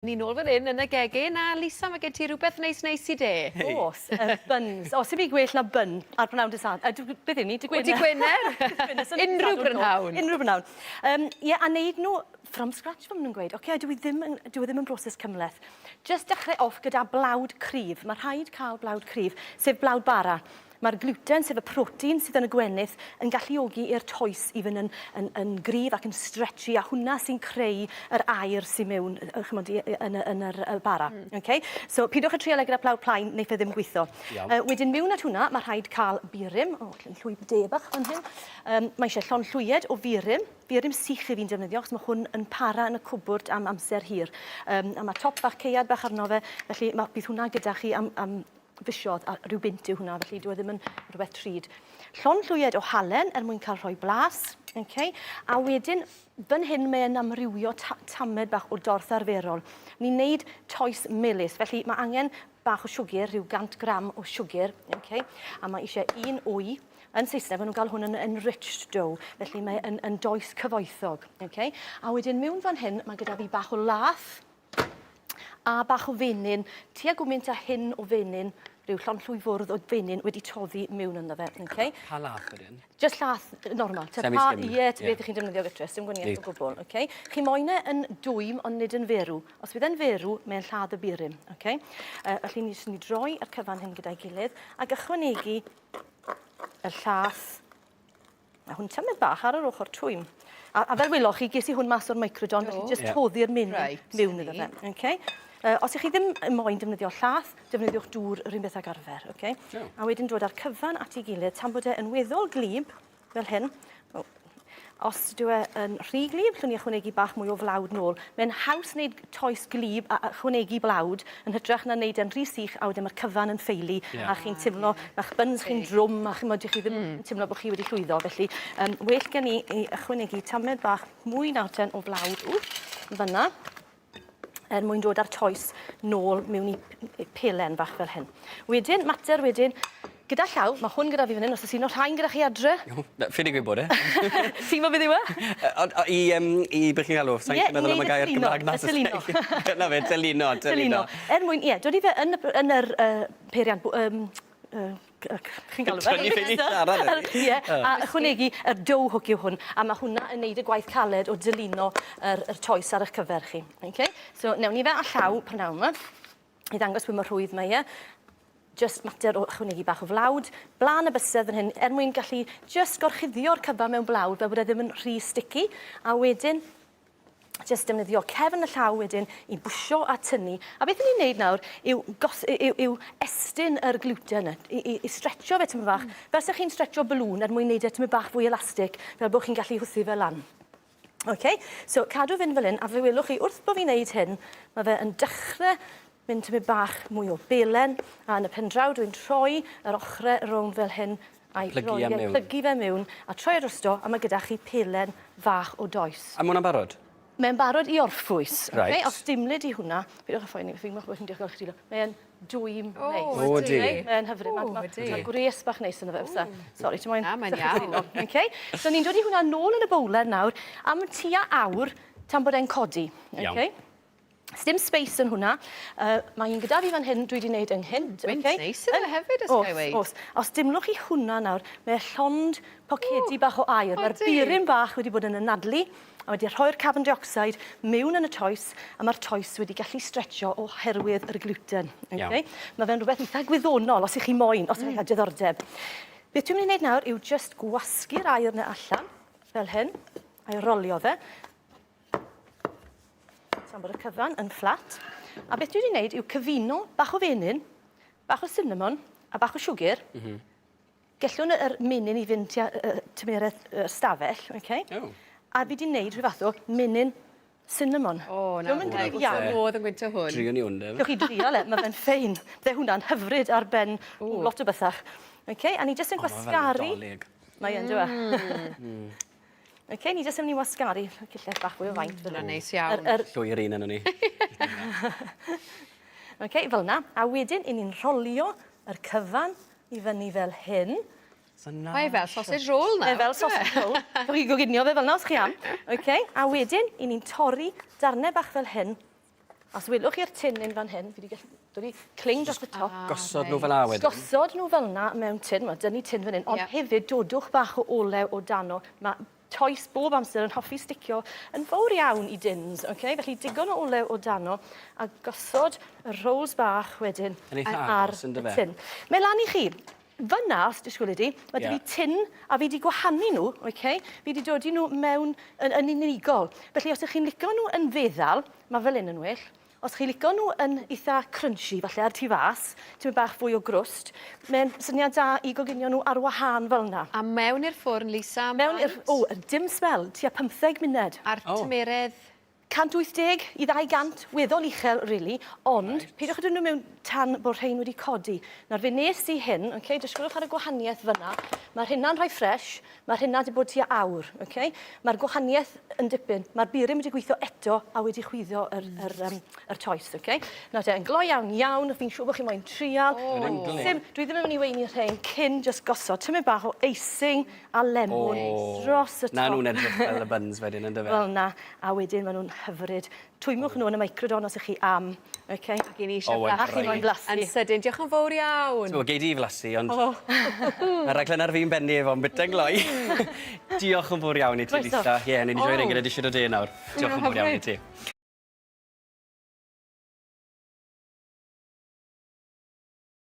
Ni nôl fan hyn yn y gegin, a Lisa, mae gen ti rhywbeth neis i de. Oes, buns. Os ydw i gwell na bun ar Brynawn Dydd Sad. Beth yw ni? Wedi Gwener? Unrhyw brynhawn. Unrhyw brynhawn. Ie, a wneud nhw from scratch fel nhw'n gweud. Oce, dwi ddim yn broses cymleth. Just dechrau off gyda blawd cryf. Mae rhaid cael blawd cryf, sef blawd bara. Mae'r gluten, sef y protein sydd yn y gwenith, yn galluogi i'r toes i fynd yn gryf ac yn stretchy, a hwnna sy'n creu yr aer sy'n mewn yn yr bara. Okay? So, pidwch y trial gyda blawd plaen, neu fe ddim gweithio. Wedyn mewn at hwnna, mae rhaid cael burum. O, llwy debach fan hyn. Mae eisiau llon llwyed o burum. Burum sych i fi'n defnyddio, achos mae hwn yn para yn y cwbwrd am amser hir. A mae top bach, ceiad bach arno fe, felly bydd hwnna gyda chi am fisiodd a rhyw bint yw hwnna, felly dwi ddim yn rhywbeth trud. Llon llwyed o halen mwyn cael rhoi blas. Okay? A wedyn, fan hyn mae'n amrywio tamed bach o dorth arferol. Ni'n neud toes melys, felly mae angen bach o siwgr, rhyw 100 gram o siwgr. Okay? A mae eisiau un wy. Yn Saesneg, maen nhw'n cael hwn yn enriched dough, felly mae yn does cyfoethog. Okay? A wedyn, mewn fan hyn, mae gyda fi bach o lath a bach o fenyn, tua gwmynt a hyn o fenyn, rhyw llon llwy fwrdd o fenyn wedi toddi mewn ynddo fe. Okay? Pa lath wedyn? Just lath normal. Semi-skim? Ie, beth chi'n defnyddio gytre, dim gwaniaeth o gwbl. Okay? Chi moyn yn dwym, ond nid yn ferw. Os bydd yn ferw, mae'n lladd y burum. Okay? Felly ni droi yr cyfan hyn gyda'i gilydd, ac ychwanegu y llath. A hwn tymedd bach ar yr ochr twym. A fel wyloch chi, ges i hwn mas o'r microdon, felly just toddi'r mewn iddo fe. Okay? Os ych chi ddim yn moyn defnyddio llath, defnyddiwch dŵr yr un beth ag arfer. Okay? A wedyn dod â'r cyfan at ei gilydd, tan bod e'n weddol glib, fel hyn. Os dwi yn rhy glib, llwn i ychwanegu bach mwy o flawd nôl. Mae'n haws wneud toes glib a ychwanegu blawd, yn hytrach na wneud e'n rhy sych, a wedyn mae'r cyfan yn ffeili, a chi'n teimlo, mae'ch buns chi'n drwm, a chi'n modd i chi ddim yn teimlo bod chi wedi llwyddo. Felly, well gen i ychwanegu tamed bach mwy nawten o flawd fyna, mwyn dod â'r toes nôl mewn i pelen bach fel hyn. Wedyn, mater wedyn, gyda llaw, mae hwn gyda fi fan hyn, os oes un o'r rhain gyda chi adre? Ffili gwybod, Ti'n mo beth yw e? I bych chi'n galw, sa'n meddwl am y gair Gymraeg na Telino. Na fe, telino. Mwyn, ie, dod i fe yn yr peiriant, chi'n galw fe? Tynnu ffili siarad. Ie, a ychwanegu y dough hook yw hwn, a mae hwnna yn neud y gwaith caled o dylino yr toes ar eich cyfer chi. So, newn ni fe a llaw prynawn yma, i ddangos pwy mae rhwydd mae e. Just mater o ychwanegu bach o flawd. Blaen y bysedd yn hyn, mwyn gallu just gorchuddio'r cyfa mewn blawd, fel bod e ddim yn rhy sticky, a wedyn just defnyddio cefn y llaw wedyn i bwsio a tynnu. A beth ni'n neud nawr yw estyn yr gluten i stretcho fe tyma bach. Fel sy'ch chi'n stretcho balŵn mwyn neud e tyma bach fwy elastig, fel bod chi'n gallu hwthu fe lan. Okay? So, cadw fynd fel hyn, a fe welwch chi, wrth bod fi'n neud hyn, mae fe yn dechrau mynd tyma bach mwy o belen, a yn y pendraw dwi'n troi yr ochrau rownd fel hyn, a'i plygu fe mewn, a troi drosto, a mae gyda chi pelen fach o does. A mwyn am barod? Mae'n barod i orffwys. Right. Okay? Os dimlid i hwnna, bydwch y ffaen i, fi'n meddwl bod chi'n diolch chdi. Mae'n dwym neis. O, di. Mae'n hyfryd. Mae'n gwres bach neis yn y fe. Sori, ti'n moyn? Na, mae'n iawn. Okay? So, ni'n dod i hwnna nôl yn y bowler nawr, am tua awr tan bod e'n codi. Okay? Sdim space yn hwnna. Mae'n gyda fi fan hyn, dwi wedi gwneud yng Nghynt. Wynt neis yna hefyd, os gael weid. Os dimlwch chi hwnna nawr, mae llond pocedi bach o air. Mae'r burum bach wedi bod yn anadlu, a wedi rhoi'r carbon dioxide mewn yn y toes, a mae'r toes wedi gallu stretcho oherwydd yr gluten. Okay? Mae fe'n rhywbeth eitha gwyddonol, os ych chi moyn, os ych chi diddordeb. Beth dwi'n mynd i wneud nawr yw just gwasgu'r air yna allan, fel hyn, a'i rolio fe. Tan bod y cyfan yn fflat. A beth dwi wedi wneud yw cyfuno bach o fenyn, bach o cinnamon a bach o siwgr. Gellwn yr menyn i fynd tymeredd stafell. Okay? A fi wedi wneud rhyw fath o menyn cinnamon. O, na, modd yn gwyntio hwn. Drio ni hwn, Gewch chi drio le, mae fe'n ffein. Fe hwnna'n hyfryd ar ben lot o bethach. Okay? A ni jyst yn gwasgaru. Mae yn dweud. Okay, ni jyst yn mynd i wasgaru cillell bach fwy o faint. Yna neis iawn. Llwy'r un yn ni. Okay, fel na. A wedyn, ni'n rolio yr cyfan i fyny fel hyn. Mae fel sausage roll na. Mae fel sausage roll. Rwy'n chi goginio fe fel na os chi am. Okay. A wedyn, ni'n torri darnau bach fel hyn Os welwch chi'r tinyn fan hyn, fi wedi dod i cling dros y top. Gosod nhw fel awed. Gosod nhw fel yna mewn tin, mae dynnu tin fan hyn, ond hefyd dodwch bach o olew o dano. Mae toes bob amser yn hoffi sticio yn fawr iawn i dins, okay? Felly digon o olew o dano a gosod y rolls bach wedyn ar y tin. Mae lan i chi. Fyna, os disgwyl ydi, mae dy fi tin a fi wedi gwahanu nhw, okay? Fi wedi dod i nhw mewn yn unigol. Felly, os ydych chi'n licio nhw yn feddal, mae fel un yn well. Os chi'n licio nhw yn eitha crunchy, falle ar tu fas, ti'n bach fwy o grwst, mae'n syniad da i goginio nhw ar wahân fel yna. A mewn i'r ffwrn, Lisa? Dim smel, tua 15 munud. A'r tymeredd? 180 i 200, weddol uchel, really, ond peidiwch ydyn nhw mewn tan bod rhain wedi codi. Nawr fe nes i hyn, okay, disgwylwch ar y gwahaniaeth fyna, mae'r hynna'n rhoi ffres, mae'r hynna wedi bod tua awr, okay? Mae'r gwahaniaeth yn dipyn, mae'r birin wedi gweithio eto a wedi chwyddo yr toes, okay? Nawr te, yn glo iawn, fi'n siŵr bod chi moyn trial. Dwi ddim yn mynd i weini rhain cyn just gosod, tymed bach o eising a lemon dros y top. Na nhw'n edrych fel y buns wedyn, yn dyfa. Fel na, a wedyn maen nhw'n hyfryd. Twymwch nhw yn y microdon os ych chi am. Okay. Ac i ni eisiau blasu. Yn sydyn, diolch yn fawr iawn. So, gei di flasu, ond mae'r raglen ar fi'n benni efo'n byta'n gloi. Diolch yn fawr iawn i ti, Lisa. Ie, ni'n i joio'r engred eisiau o de nawr. Diolch yn fawr iawn i ti.